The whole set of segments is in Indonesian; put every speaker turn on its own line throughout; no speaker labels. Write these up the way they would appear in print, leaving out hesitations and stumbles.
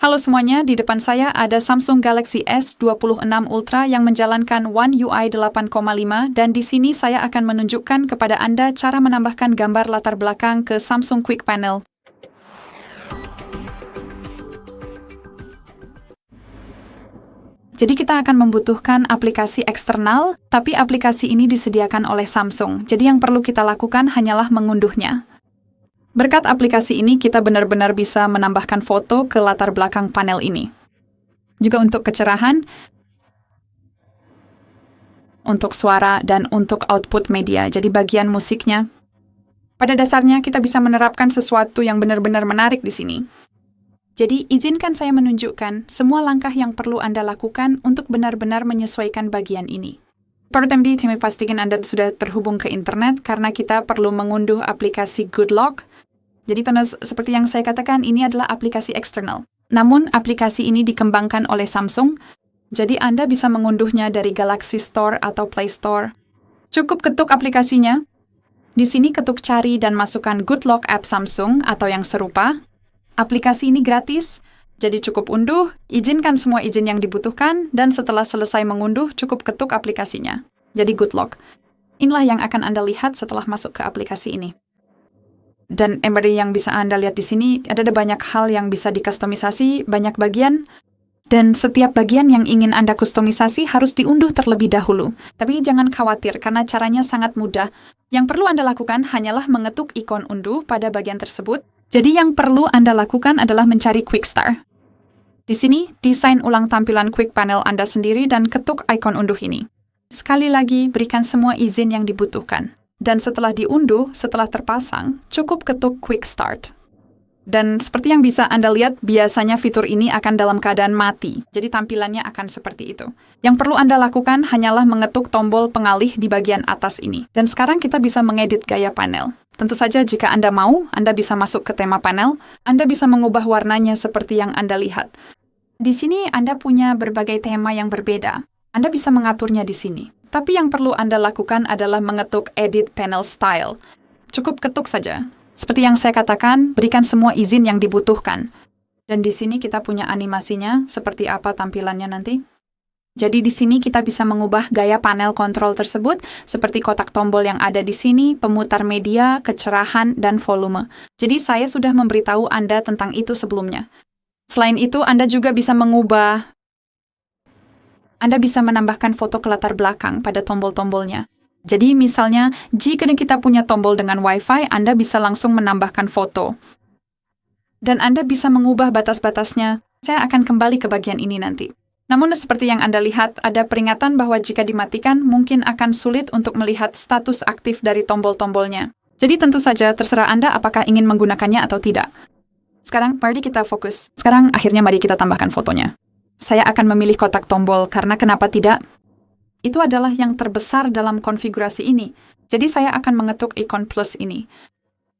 Halo semuanya, di depan saya ada Samsung Galaxy S26 Ultra yang menjalankan One UI 8,5 dan di sini saya akan menunjukkan kepada Anda cara menambahkan gambar latar belakang ke Samsung Quick Panel. Jadi kita akan membutuhkan aplikasi eksternal, tapi aplikasi ini disediakan oleh Samsung. Jadi yang perlu kita lakukan hanyalah mengunduhnya. Berkat aplikasi ini, kita benar-benar bisa menambahkan foto ke latar belakang panel ini. Juga untuk kecerahan, untuk suara, dan untuk output media, jadi bagian musiknya. Pada dasarnya, kita bisa menerapkan sesuatu yang benar-benar menarik di sini. Jadi, izinkan saya menunjukkan semua langkah yang perlu Anda lakukan untuk benar-benar menyesuaikan bagian ini. Pertama, kami pastikan Anda sudah terhubung ke internet karena kita perlu mengunduh aplikasi Goodlock. Jadi, seperti yang saya katakan, ini adalah aplikasi eksternal. Namun, aplikasi ini dikembangkan oleh Samsung, jadi Anda bisa mengunduhnya dari Galaxy Store atau Play Store. Cukup ketuk aplikasinya. Di sini ketuk cari dan masukkan Goodlock app Samsung atau yang serupa. Aplikasi ini gratis, jadi cukup unduh, izinkan semua izin yang dibutuhkan, dan setelah selesai mengunduh, cukup ketuk aplikasinya. Jadi Goodlock. Inilah yang akan Anda lihat setelah masuk ke aplikasi ini. Dan yang bisa Anda lihat di sini, ada banyak hal yang bisa dikustomisasi, banyak bagian, dan setiap bagian yang ingin Anda kustomisasi harus diunduh terlebih dahulu. Tapi jangan khawatir, karena caranya sangat mudah. Yang perlu Anda lakukan hanyalah mengetuk ikon unduh pada bagian tersebut. Jadi yang perlu Anda lakukan adalah mencari Quick Start. Di sini, desain ulang tampilan Quick Panel Anda sendiri dan ketuk ikon unduh ini. Sekali lagi, berikan semua izin yang dibutuhkan. Dan setelah diunduh, setelah terpasang, cukup ketuk Quick Start. Dan seperti yang bisa Anda lihat, biasanya fitur ini akan dalam keadaan mati. Jadi tampilannya akan seperti itu. Yang perlu Anda lakukan hanyalah mengetuk tombol pengalih di bagian atas ini. Dan sekarang kita bisa mengedit gaya panel. Tentu saja jika Anda mau, Anda bisa masuk ke tema panel. Anda bisa mengubah warnanya seperti yang Anda lihat. Di sini Anda punya berbagai tema yang berbeda. Anda bisa mengaturnya di sini. Tapi yang perlu Anda lakukan adalah mengetuk Edit Panel Style. Cukup ketuk saja. Seperti yang saya katakan, berikan semua izin yang dibutuhkan. Dan di sini kita punya animasinya, seperti apa tampilannya nanti. Jadi di sini kita bisa mengubah gaya panel kontrol tersebut, seperti kotak tombol yang ada di sini, pemutar media, kecerahan, dan volume. Jadi saya sudah memberitahu Anda tentang itu sebelumnya. Selain itu, Anda juga bisa Anda bisa menambahkan foto ke latar belakang pada tombol-tombolnya. Jadi misalnya, jika kita punya tombol dengan Wi-Fi, Anda bisa langsung menambahkan foto. Dan Anda bisa mengubah batas-batasnya. Saya akan kembali ke bagian ini nanti. Namun seperti yang Anda lihat, ada peringatan bahwa jika dimatikan, mungkin akan sulit untuk melihat status aktif dari tombol-tombolnya. Jadi tentu saja terserah Anda apakah ingin menggunakannya atau tidak. Sekarang, mari kita fokus. Sekarang, akhirnya mari kita tambahkan fotonya. Saya akan memilih kotak tombol karena kenapa tidak? Itu adalah yang terbesar dalam konfigurasi ini. Jadi saya akan mengetuk ikon plus ini.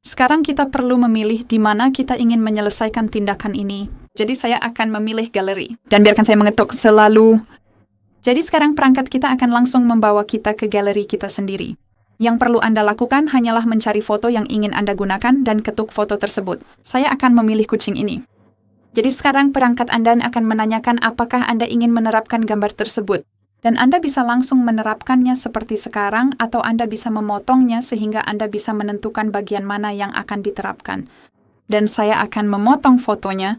Sekarang kita perlu memilih di mana kita ingin menyelesaikan tindakan ini. Jadi saya akan memilih galeri. Dan biarkan saya mengetuk selalu. Jadi sekarang perangkat kita akan langsung membawa kita ke galeri kita sendiri. Yang perlu Anda lakukan hanyalah mencari foto yang ingin Anda gunakan dan ketuk foto tersebut. Saya akan memilih kucing ini. Jadi sekarang perangkat Anda akan menanyakan apakah Anda ingin menerapkan gambar tersebut. Dan Anda bisa langsung menerapkannya seperti sekarang atau Anda bisa memotongnya sehingga Anda bisa menentukan bagian mana yang akan diterapkan. Dan saya akan memotong fotonya.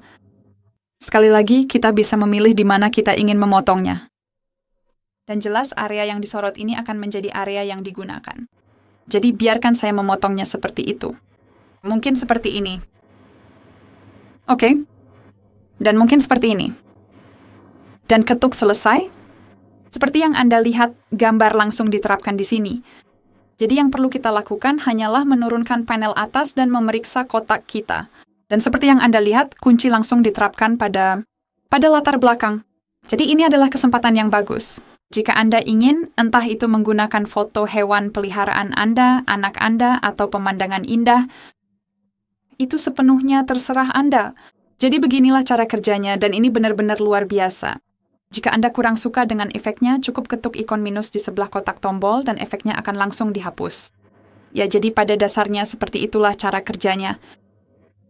Sekali lagi, kita bisa memilih di mana kita ingin memotongnya. Dan jelas area yang disorot ini akan menjadi area yang digunakan. Jadi biarkan saya memotongnya seperti itu. Mungkin seperti ini. Oke. Dan mungkin seperti ini. Dan ketuk selesai. Seperti yang Anda lihat, gambar langsung diterapkan di sini. Jadi yang perlu kita lakukan hanyalah menurunkan panel atas dan memeriksa kotak kita. Dan seperti yang Anda lihat, kunci langsung diterapkan pada latar belakang. Jadi ini adalah kesempatan yang bagus. Jika Anda ingin, entah itu menggunakan foto hewan peliharaan Anda, anak Anda, atau pemandangan indah, itu sepenuhnya terserah Anda. Jadi beginilah cara kerjanya, dan ini benar-benar luar biasa. Jika Anda kurang suka dengan efeknya, cukup ketuk ikon minus di sebelah kotak tombol, dan efeknya akan langsung dihapus. Ya, jadi pada dasarnya seperti itulah cara kerjanya.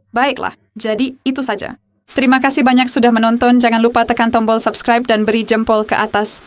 Baiklah, jadi itu saja. Terima kasih banyak sudah menonton. Jangan lupa tekan tombol subscribe dan beri jempol ke atas.